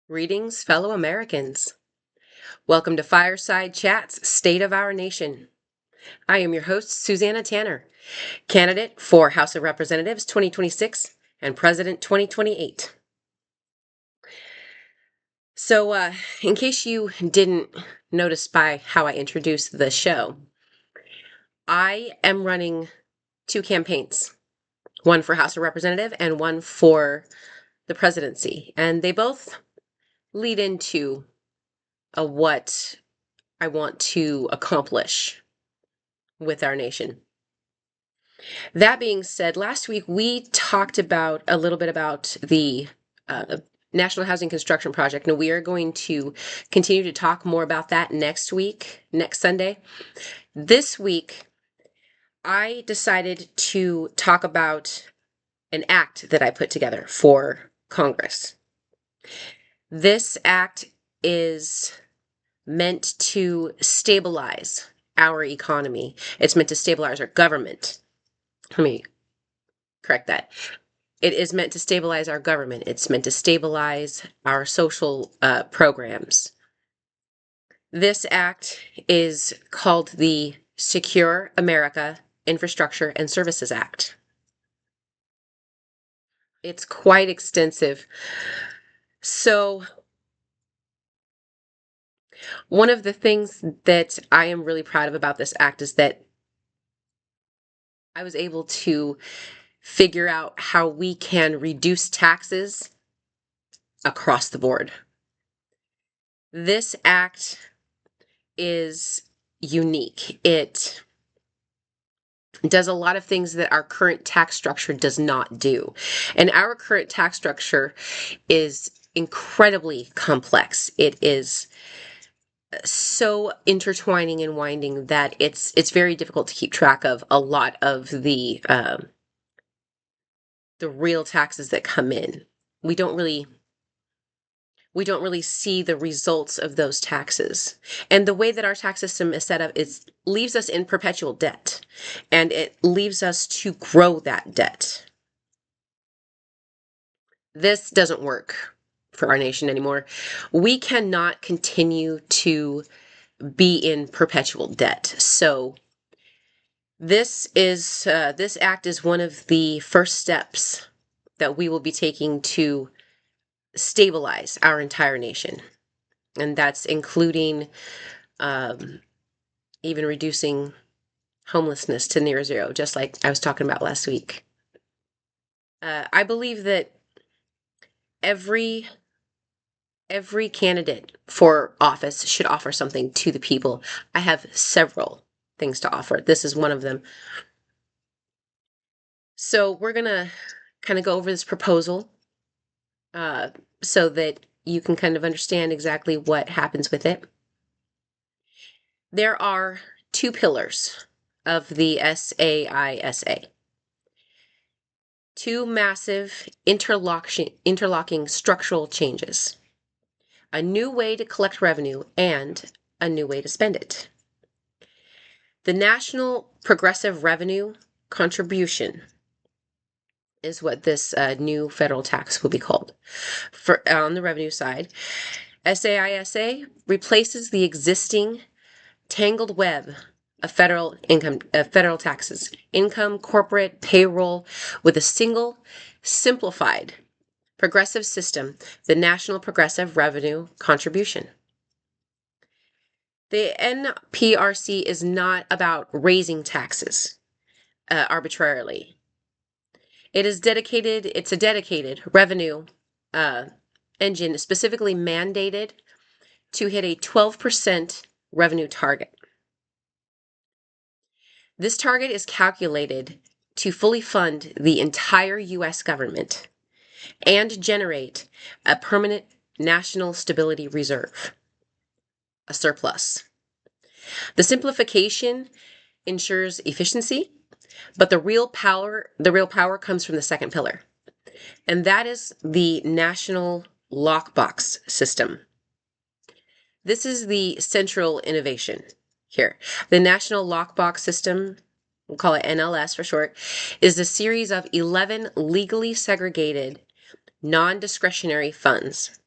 Greetings, fellow Americans. Welcome to Fireside Chats, State of Our Nation. I am your host, Susanna Tanner, candidate for House of Representatives 2026 and President 2028. So, in case you didn't notice by how I introduced the show, I am running two campaigns, one for House of Representative and one for the presidency. And they both lead into what I want to accomplish with our nation. That being said, last week we talked about a little bit about the National Housing Construction Project, and we are going to continue to talk more about that next week, next Sunday. This week, I decided to talk about an act that I put together for Congress. This act is meant to stabilize our economy. It's meant to stabilize our government. Let me correct that. It is meant to stabilize our government. It's meant to stabilize our social programs. This act is called the Secure America Infrastructure and Services Act. It's quite extensive. So, one of the things that I am really proud of about this act is that I was able to figure out how we can reduce taxes across the board. This act is unique. It does a lot of things that our current tax structure does not do. And our current tax structure is incredibly complex. It is so intertwining and winding that it's very difficult to keep track of a lot of the real taxes that come in. We don't really see the results of those taxes. And the way that our tax system is set up leaves us in perpetual debt, and it leaves us to grow that debt. This doesn't work for our nation anymore. We cannot continue to be in perpetual debt. So this act is one of the first steps that we will be taking to stabilize our entire nation. And that's including even reducing homelessness to near zero, just like I was talking about last week. I believe that every candidate for office should offer something to the people. I have several things to offer. This is one of them. So we're going to kind of go over this proposal so that you can kind of understand exactly what happens with it. There are two pillars of the S.A.I.S.A. Two massive interlocking structural changes. A new way to collect revenue and a new way to spend it. The National Progressive Revenue Contribution is what this new federal tax will be called. On the revenue side, S.A.I.S.A. replaces the existing tangled web of federal taxes, income, corporate, payroll, with a single, simplified, progressive system, the National Progressive Revenue Contribution. The NPRC is not about raising taxes arbitrarily. It's a dedicated revenue engine specifically mandated to hit a 12% revenue target. This target is calculated to fully fund the entire U.S. government and generate a permanent national stability reserve, a surplus. The simplification ensures efficiency, but the real power comes from the second pillar, and that is the national lockbox system. This is the central innovation here. The National Lockbox System, we'll call it NLS for short, is a series of 11 legally segregated non-discretionary funds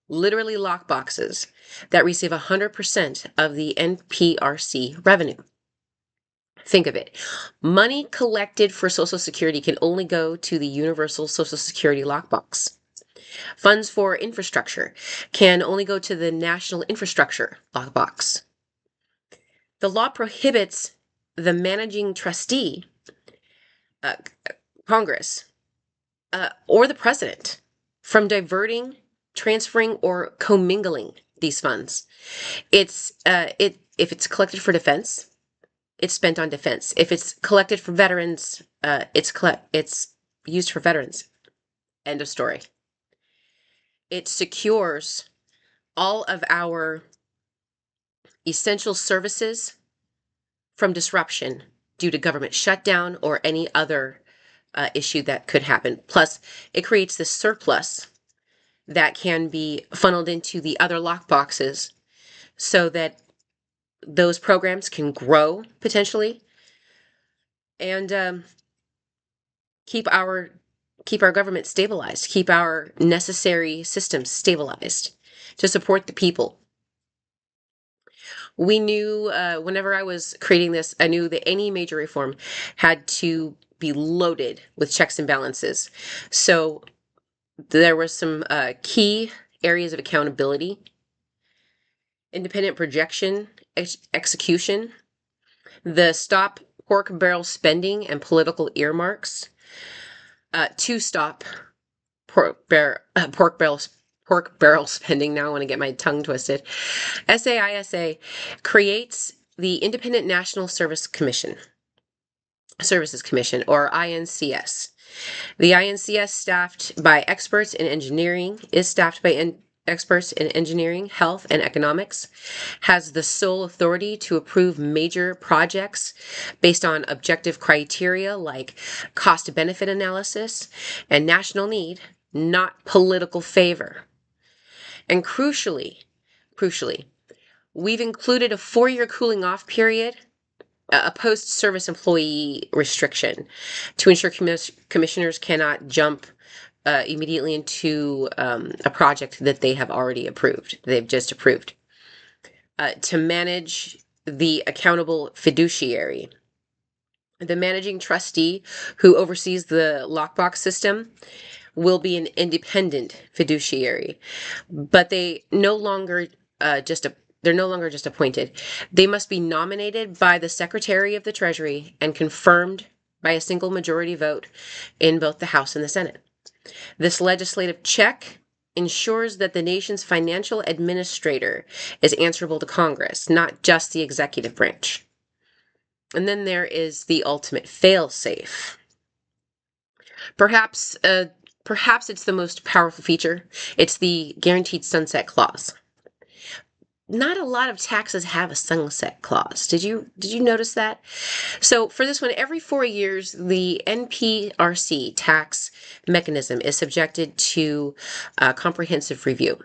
literally lockboxes, that receive 100% of the NPRC revenue. Think of it. Money collected for Social Security can only go to the Universal Social Security lockbox. Funds for infrastructure can only go to the National Infrastructure lockbox. The law prohibits the managing trustee, uh, Congress, or the president from diverting, transferring, or commingling these funds. If it's collected for defense, it's spent on defense. If it's collected for veterans, it's used for veterans. End of story. It secures all of our essential services from disruption due to government shutdown or any other issue that could happen. Plus, it creates this surplus that can be funneled into the other lockboxes so that those programs can grow potentially and keep our government stabilized, keep our necessary systems stabilized to support the people. We knew whenever I was creating this, I knew that any major reform had to be loaded with checks and balances. So there were some key areas of accountability: independent projection, execution, the stop pork barrel spending and political earmarks, to stop pork barrel spending. Now I want to get my tongue twisted. S.A.I.S.A. creates the Independent National Services Commission, or INCS. The INCS, staffed by experts in engineering, experts in engineering, health, and economics, has the sole authority to approve major projects based on objective criteria like cost-benefit analysis and national need, not political favor. And crucially, we've included a 4-year cooling off period, a post-service employee restriction, to ensure commissioners cannot jump immediately into a project that they've just approved. To manage the accountable fiduciary. The managing trustee who oversees the lockbox system will be an independent fiduciary, but they're no longer just appointed. They must be nominated by the Secretary of the Treasury and confirmed by a single majority vote in both the House and the Senate. This legislative check ensures that the nation's financial administrator is answerable to Congress, not just the executive branch. And then there is the ultimate fail-safe. Perhaps it's the most powerful feature. It's the guaranteed sunset clause. Not a lot of taxes have a sunset clause. Did you notice that? So for this one, every 4 years, the NPRC tax mechanism is subjected to comprehensive review.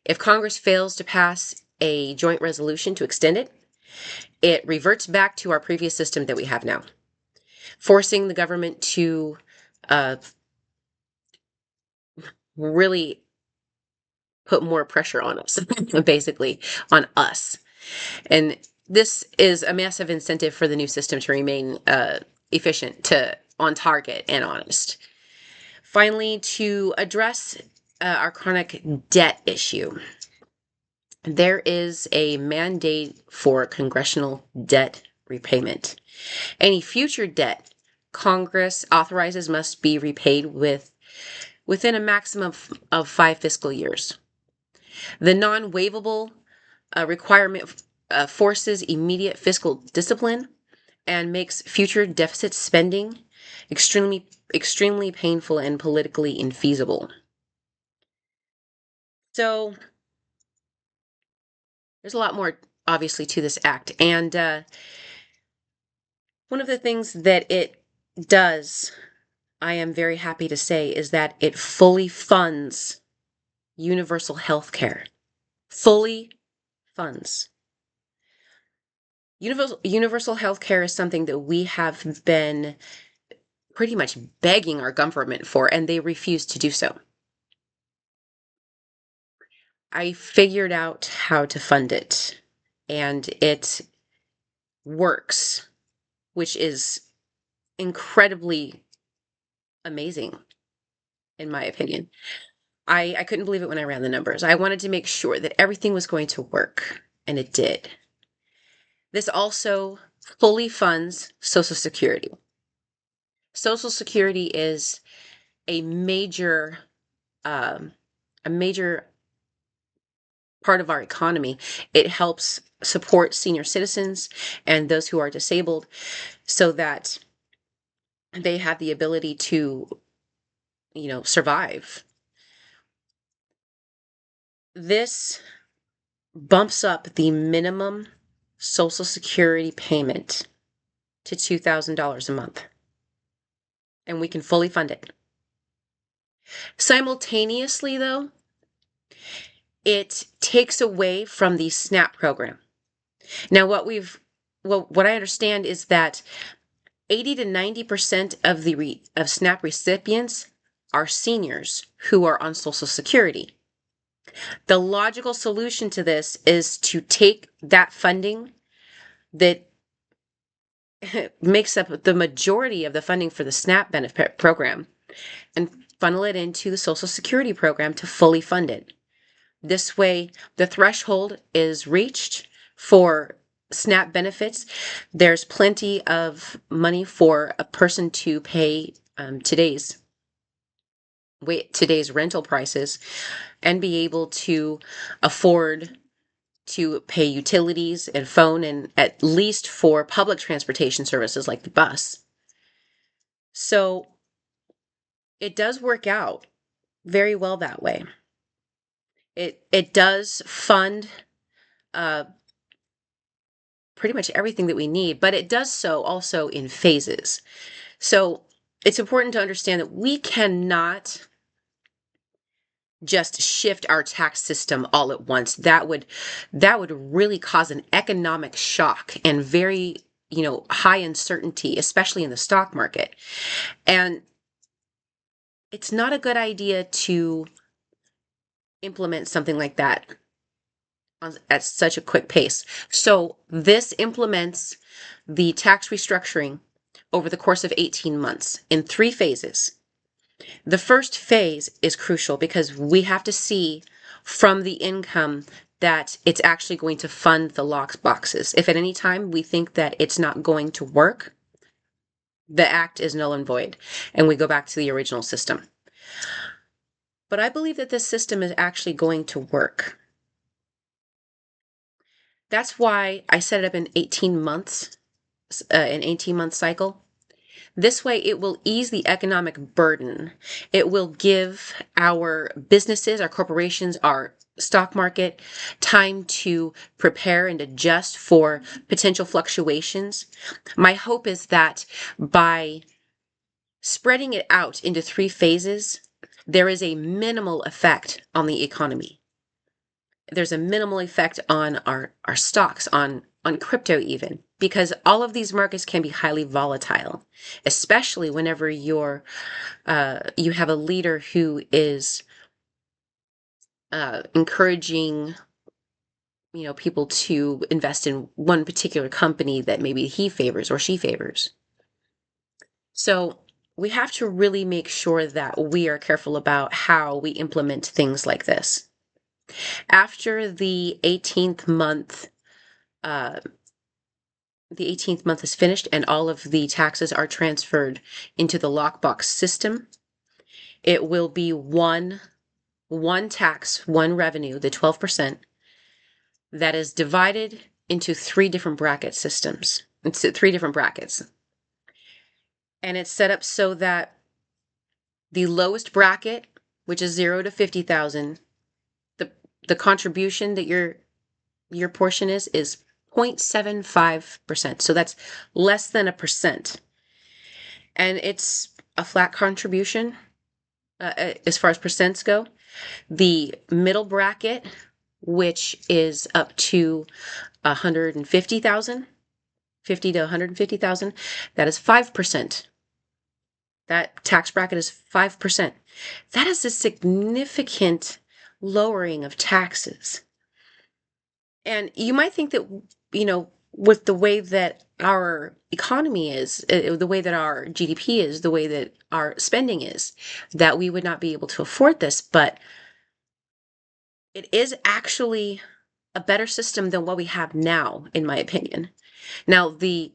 If Congress fails to pass a joint resolution to extend it, it reverts back to our previous system that we have now, forcing the government to really put more pressure on us, basically on us. And this is a massive incentive for the new system to remain efficient, on target, and honest. Finally, to address our chronic debt issue, there is a mandate for congressional debt repayment. Any future debt Congress authorizes must be repaid within a maximum of 5 fiscal years. The non-waivable requirement forces immediate fiscal discipline and makes future deficit spending extremely painful and politically infeasible. So there's a lot more, obviously, to this act. And one of the things that it does, I am very happy to say, is that it fully funds universal health care. Fully funds. Universal health care is something that we have been pretty much begging our government for, and they refuse to do so. I figured out how to fund it, and it works, which is incredibly amazing, in my opinion. I couldn't believe it when I ran the numbers. I wanted to make sure that everything was going to work, and it did. This also fully funds Social Security. Social Security is a major, um, a major part of our economy. It helps support senior citizens and those who are disabled so that they have the ability to, survive. This bumps up the minimum Social Security payment to $2,000 a month, and we can fully fund it. Simultaneously, though, it takes away from the SNAP program. Now, what I understand is that 80 to 90% of of SNAP recipients are seniors who are on Social Security. The logical solution to this is to take that funding that makes up the majority of the funding for the SNAP benefit program and funnel it into the Social Security program to fully fund it. This way, the threshold is reached for SNAP benefits. There's plenty of money for a person to pay today's rental prices and be able to afford to pay utilities and phone, and at least for public transportation services like the bus. So it does work out very well that way. It does fund uh, pretty much everything that we need, but it does so also in phases. So it's important to understand that we cannot just shift our tax system all at once. That would really cause an economic shock and very, high uncertainty, especially in the stock market. And it's not a good idea to implement something like that at such a quick pace. So this implements the tax restructuring over the course of 18 months in 3 phases. The first phase is crucial because we have to see from the income that it's actually going to fund the lock boxes. If at any time we think that it's not going to work, the act is null and void, and we go back to the original system. But I believe that this system is actually going to work. That's why I set it up in 18 months, an 18-month cycle. This way, it will ease the economic burden. It will give our businesses, our corporations, our stock market time to prepare and adjust for potential fluctuations. My hope is that by spreading it out into 3 phases, there is a minimal effect on the economy. There's a minimal effect on our stocks, on crypto even, because all of these markets can be highly volatile, especially whenever you have a leader who is encouraging people to invest in one particular company that maybe he favors or she favors. So we have to really make sure that we are careful about how we implement things like this. After the 18th month, the 18th month is finished and all of the taxes are transferred into the lockbox system, it will be one tax, one revenue, the 12%, that is divided into 3 different bracket systems. It's 3 different brackets. And it's set up so that the lowest bracket, which is 0 to 50,000, the contribution that your portion is 0.75%. So that's less than 1%. And it's a flat contribution as far as percents go. The middle bracket, which is up to 150,000, 50 to 150,000, that is 5%. That tax bracket is 5%. That is a significant lowering of taxes. And you might think that, with the way that our economy is, the way that our GDP is, the way that our spending is, that we would not be able to afford this. But it is actually a better system than what we have now, in my opinion. Now, the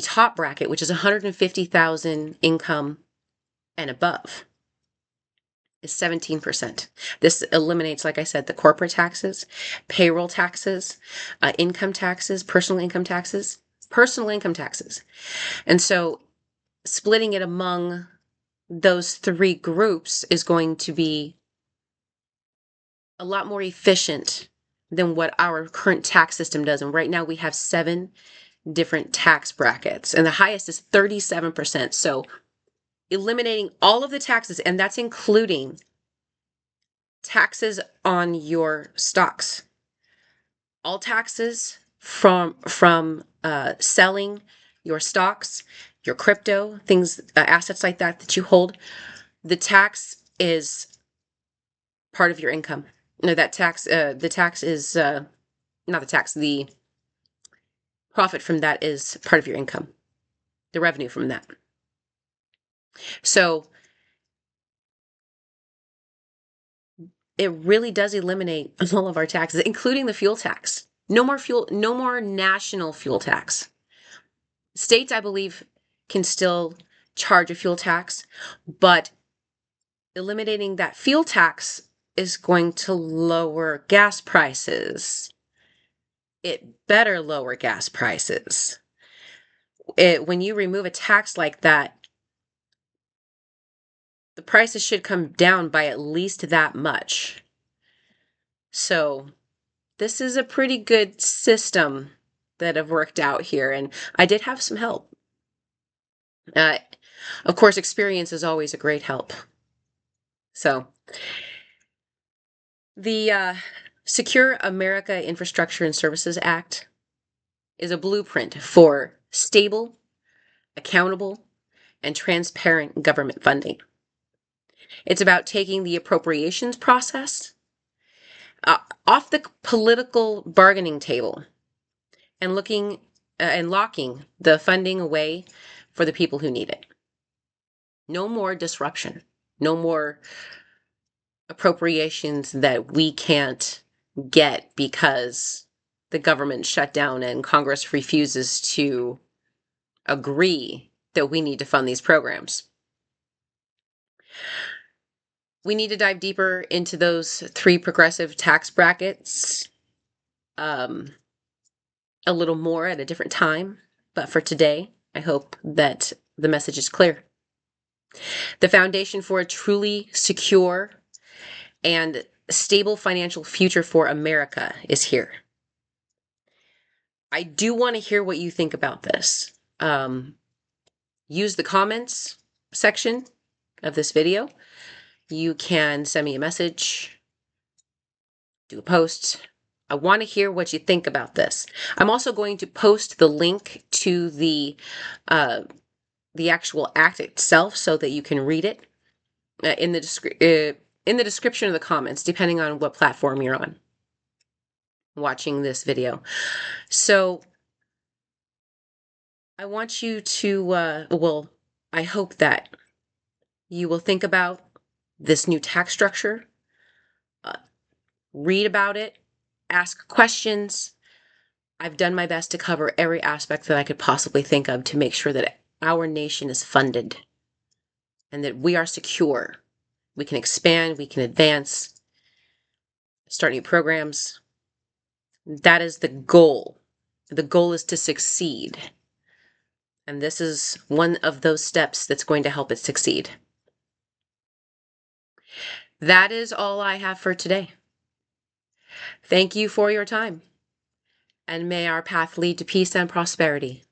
top bracket, which is 150,000 income and above, is 17%. This eliminates, like I said, the corporate taxes, payroll taxes, income taxes, personal income taxes. And so splitting it among those three groups is going to be a lot more efficient than what our current tax system does. And right now we have 7 different tax brackets, and the highest is 37%. So eliminating all of the taxes, and that's including taxes on your stocks, all taxes from selling your stocks, your crypto things, assets like that you hold. The tax is part of your income. No, that tax, the tax is not the tax. The profit from that is part of your income. The revenue from that. So it really does eliminate all of our taxes, including the fuel tax. No more national fuel tax. States, I believe, can still charge a fuel tax, but eliminating that fuel tax is going to lower gas prices. It better lower gas prices. When you remove a tax like that, the prices should come down by at least that much. So this is a pretty good system that have worked out here, and I did have some help. Of course, experience is always a great help. So the Secure America Infrastructure and Services Act is a blueprint for stable, accountable, and transparent government funding. It's about taking the appropriations process off the political bargaining table and locking the funding away for the people who need it. No more disruption. No more appropriations that we can't get because the government shut down and Congress refuses to agree that we need to fund these programs. We need to dive deeper into those 3 progressive tax brackets a little more at a different time. But for today, I hope that the message is clear. The foundation for a truly secure and stable financial future for America is here. I do want to hear what you think about this. Use the comments section of this video. You can send me a message, do a post. I want to hear what you think about this. I'm also going to post the link to the actual act itself so that you can read it in the description of the comments, depending on what platform you're on watching this video. So I want you to, I hope that you will think about this new tax structure, read about it, ask questions. I've done my best to cover every aspect that I could possibly think of to make sure that our nation is funded and that we are secure. We can expand, we can advance, start new programs. That is the goal. The goal is to succeed. And this is one of those steps that's going to help it succeed. That is all I have for today. Thank you for your time, and may our path lead to peace and prosperity.